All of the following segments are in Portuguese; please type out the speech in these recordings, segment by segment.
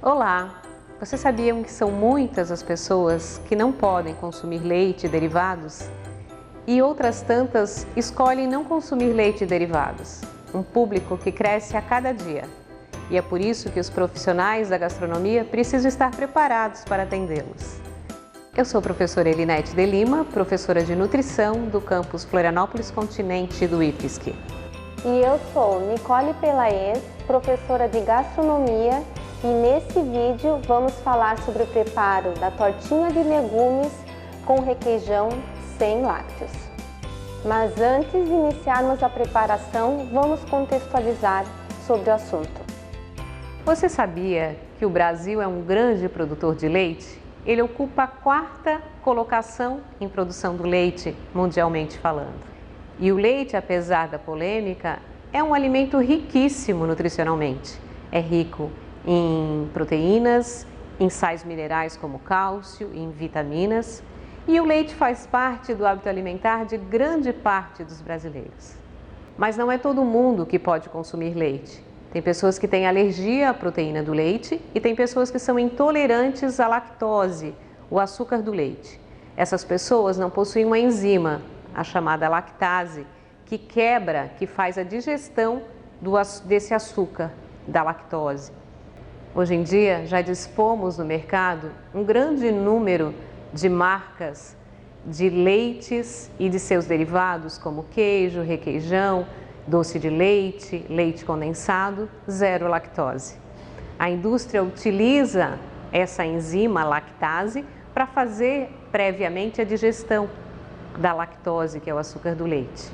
Olá! Vocês sabiam que são muitas as pessoas que não podem consumir leite e derivados? E outras tantas escolhem não consumir leite e derivados. Um público que cresce a cada dia. E é por isso que os profissionais da gastronomia precisam estar preparados para atendê-los. Eu sou a professora Elinete de Lima, professora de nutrição do campus Florianópolis Continente do IFSC. E eu sou Nicole Pelaez, professora de gastronomia, e nesse vídeo vamos falar sobre o preparo da tortinha de legumes com requeijão sem lácteos. Mas antes de iniciarmos a preparação, vamos contextualizar sobre o assunto. Você sabia que o Brasil é um grande produtor de leite? Ele ocupa a 4ª colocação em produção do leite, mundialmente falando. E o leite, apesar da polêmica, é um alimento riquíssimo nutricionalmente. É rico em proteínas, em sais minerais como cálcio, em vitaminas. E o leite faz parte do hábito alimentar de grande parte dos brasileiros. Mas não é todo mundo que pode consumir leite. Tem pessoas que têm alergia à proteína do leite e tem pessoas que são intolerantes à lactose, o açúcar do leite. Essas pessoas não possuem uma enzima, a chamada lactase, que quebra, que faz a digestão desse açúcar, da lactose. Hoje em dia já dispomos no mercado um grande número de marcas de leites e de seus derivados, como queijo, requeijão, doce de leite, leite condensado, zero lactose. A indústria utiliza essa enzima lactase para fazer previamente a digestão da lactose, que é o açúcar do leite.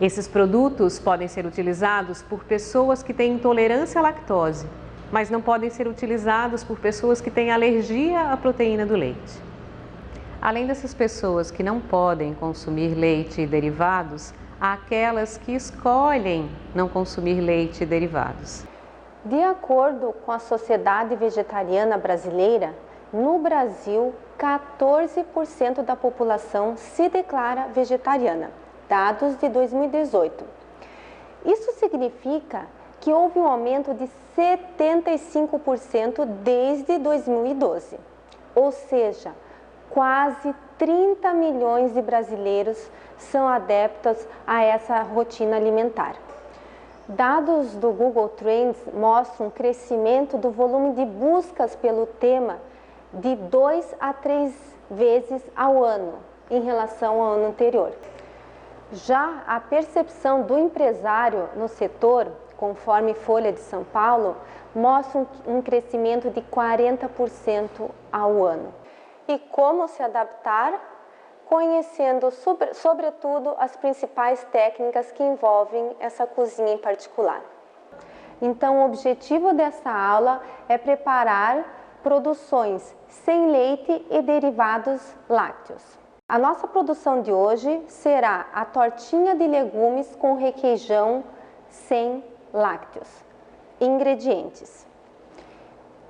Esses produtos podem ser utilizados por pessoas que têm intolerância à lactose, mas não podem ser utilizados por pessoas que têm alergia à proteína do leite. Além dessas pessoas que não podem consumir leite e derivados, há aquelas que escolhem não consumir leite e derivados. De acordo com a Sociedade Vegetariana Brasileira, no Brasil, 14% da população se declara vegetariana, dados de 2018. Isso significa que houve um aumento de 75% desde 2012, ou seja, quase 30 milhões de brasileiros são adeptos a essa rotina alimentar. Dados do Google Trends mostram um crescimento do volume de buscas pelo tema de 2 a 3 vezes ao ano em relação ao ano anterior. Já a percepção do empresário no setor, conforme Folha de São Paulo, mostra um crescimento de 40% ao ano. E como se adaptar? Conhecendo, sobretudo, as principais técnicas que envolvem essa cozinha em particular. Então, o objetivo dessa aula é preparar produções sem leite e derivados lácteos. A nossa produção de hoje será a tortinha de legumes com requeijão sem lácteos. Ingredientes: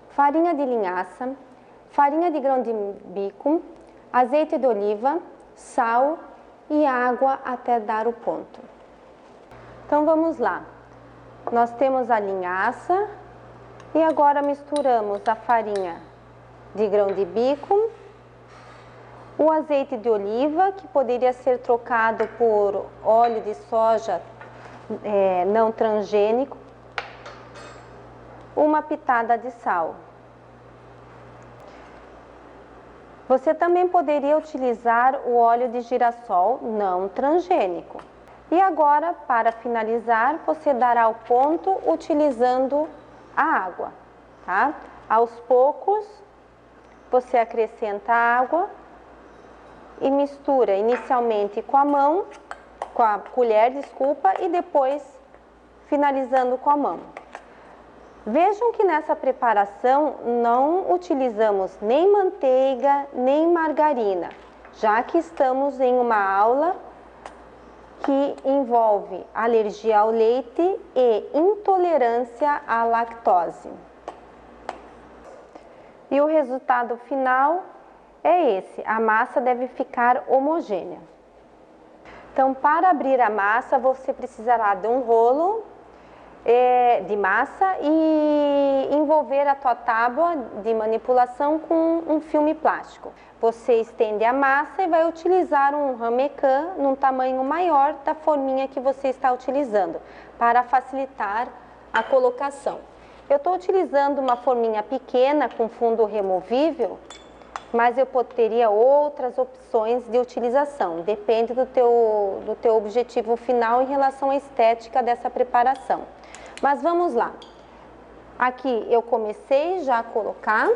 farinha de linhaça, farinha de grão de bico, azeite de oliva, sal e água até dar o ponto. Então vamos lá. Nós temos a linhaça e agora misturamos a farinha de grão de bico, o azeite de oliva, que poderia ser trocado por óleo de soja não transgênico, uma pitada de sal. Você também poderia utilizar o óleo de girassol não transgênico. E agora, para finalizar, você dará o ponto utilizando a água, tá? Aos poucos, você acrescenta a água e mistura inicialmente com a mão, com a colher, desculpa, e depois finalizando com a mão. Vejam que nessa preparação não utilizamos nem manteiga, nem margarina, já que estamos em uma aula que envolve alergia ao leite e intolerância à lactose. E o resultado final é esse: a massa deve ficar homogênea. Então, para abrir a massa, você precisará de um rolo de massa e envolver a tua tábua de manipulação com um filme plástico. Você estende a massa e vai utilizar um ramequim num tamanho maior da forminha que você está utilizando, para facilitar a colocação. Eu estou utilizando uma forminha pequena com fundo removível, mas eu teria outras opções de utilização, depende do teu objetivo final em relação à estética dessa preparação. Mas vamos lá. Aqui eu comecei já a colocar,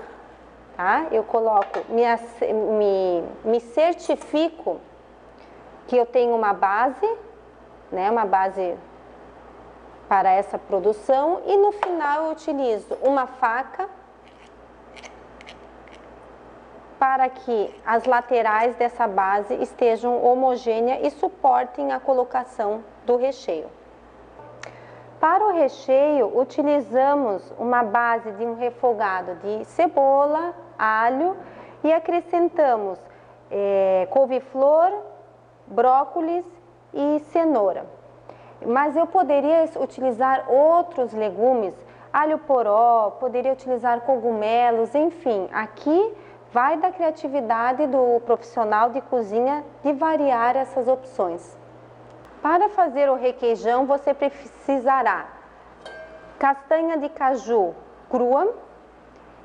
tá? Eu coloco, me certifico que eu tenho uma base, né? Uma base para essa produção, e no final eu utilizo uma faca para que as laterais dessa base estejam homogêneas e suportem a colocação do recheio. Para o recheio, utilizamos uma base de um refogado de cebola, alho e acrescentamos couve-flor, brócolis e cenoura. Mas eu poderia utilizar outros legumes, alho poró, poderia utilizar cogumelos, enfim, aqui vai da criatividade do profissional de cozinha de variar essas opções. Para fazer o requeijão, você precisará castanha de caju crua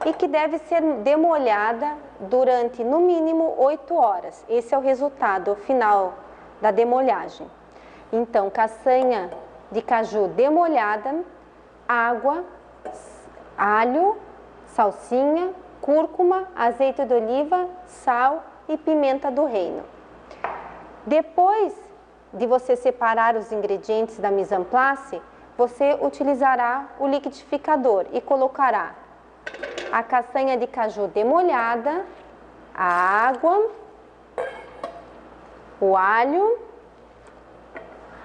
e que deve ser demolhada durante no mínimo 8 horas. Esse é o resultado final da demolhagem. Então, castanha de caju demolhada, água, alho, salsinha, cúrcuma, azeite de oliva, sal e pimenta do reino. Depois de você separar os ingredientes da mise en place, você utilizará o liquidificador e colocará a castanha de caju demolhada, a água, o alho,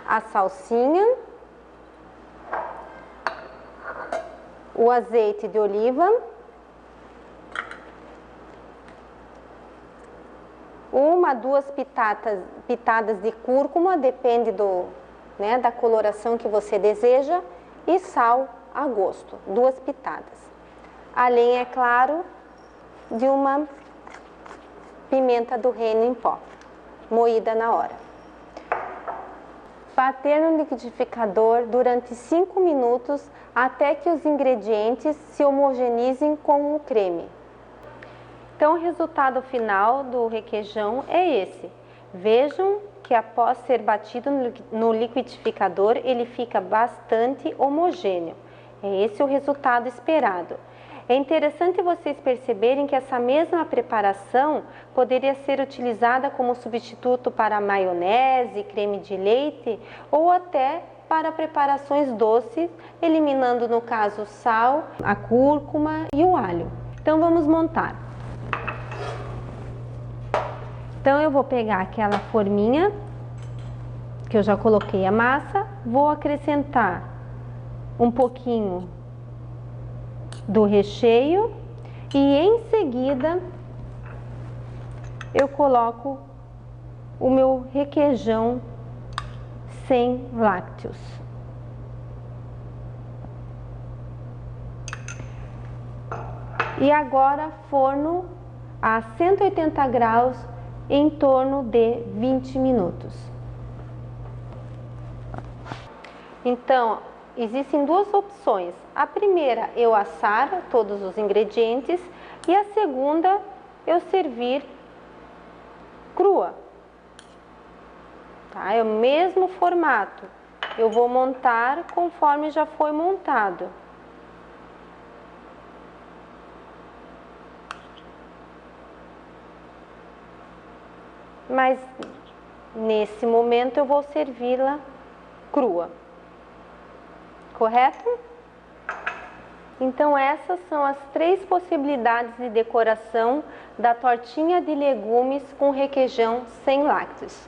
a salsinha, o azeite de oliva, uma, 2 pitadas de cúrcuma, depende da coloração que você deseja, e sal a gosto, 2 pitadas. Além, é claro, de uma pimenta do reino em pó, moída na hora. Bater no liquidificador durante 5 minutos até que os ingredientes se homogeneizem com o creme. Então, o resultado final do requeijão é esse. Vejam que após ser batido no liquidificador, ele fica bastante homogêneo. É esse o resultado esperado. É interessante vocês perceberem que essa mesma preparação poderia ser utilizada como substituto para maionese, creme de leite ou até para preparações doces, eliminando no caso o sal, a cúrcuma e o alho. Então vamos montar. Então eu vou pegar aquela forminha que eu já coloquei a massa, vou acrescentar um pouquinho do recheio e em seguida eu coloco o meu requeijão sem lácteos. E agora forno a 180 graus em torno de 20 minutos. Então, existem 2 opções. A primeira, eu assar todos os ingredientes, e a segunda, eu servir crua. Tá? É o mesmo formato. Eu vou montar conforme já foi montado. Mas nesse momento eu vou servi-la crua. Correto? Então essas são as 3 possibilidades de decoração da tortinha de legumes com requeijão sem lácteos.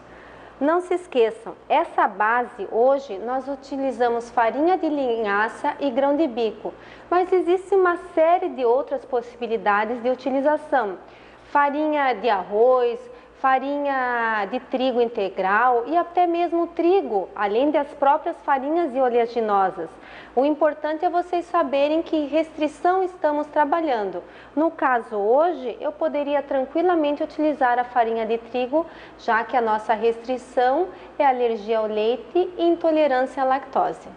Não se esqueçam, essa base hoje nós utilizamos farinha de linhaça e grão de bico, mas existe uma série de outras possibilidades de utilização. Farinha de arroz, farinha de trigo integral e até mesmo trigo, além das próprias farinhas e oleaginosas. O importante é vocês saberem que restrição estamos trabalhando. No caso hoje, eu poderia tranquilamente utilizar a farinha de trigo, já que a nossa restrição é alergia ao leite e intolerância à lactose.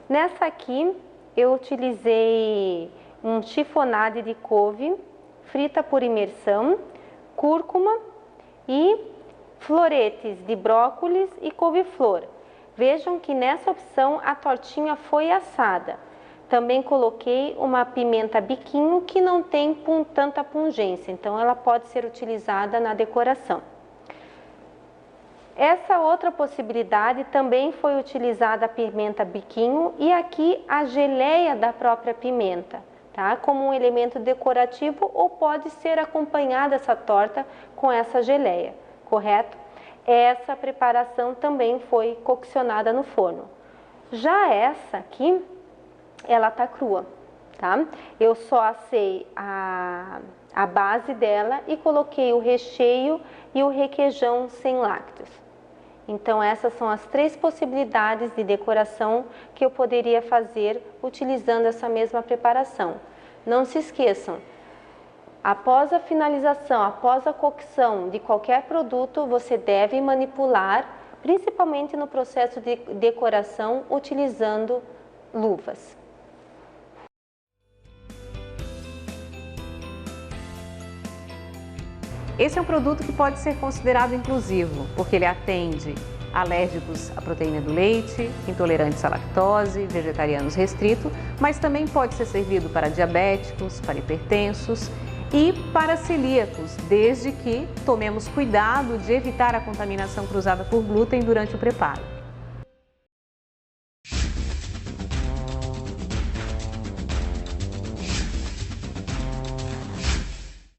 Nessa aqui, eu utilizei um chiffonade de couve, frita por imersão, cúrcuma e floretes de brócolis e couve-flor. Vejam que nessa opção a tortinha foi assada. Também coloquei uma pimenta biquinho que não tem tanta pungência, então ela pode ser utilizada na decoração. Essa outra possibilidade também foi utilizada a pimenta biquinho e aqui a geleia da própria pimenta, tá? Como um elemento decorativo ou pode ser acompanhada essa torta com essa geleia, correto? Essa preparação também foi coccionada no forno. Já essa aqui, ela tá crua, tá? Eu só assei a base dela e coloquei o recheio e o requeijão sem lácteos. Então essas são as 3 possibilidades de decoração que eu poderia fazer utilizando essa mesma preparação. Não se esqueçam, após a finalização, após a cocção de qualquer produto, você deve manipular, principalmente no processo de decoração, utilizando luvas. Esse é um produto que pode ser considerado inclusivo, porque ele atende alérgicos à proteína do leite, intolerantes à lactose, vegetarianos restritos, mas também pode ser servido para diabéticos, para hipertensos e para celíacos, desde que tomemos cuidado de evitar a contaminação cruzada por glúten durante o preparo.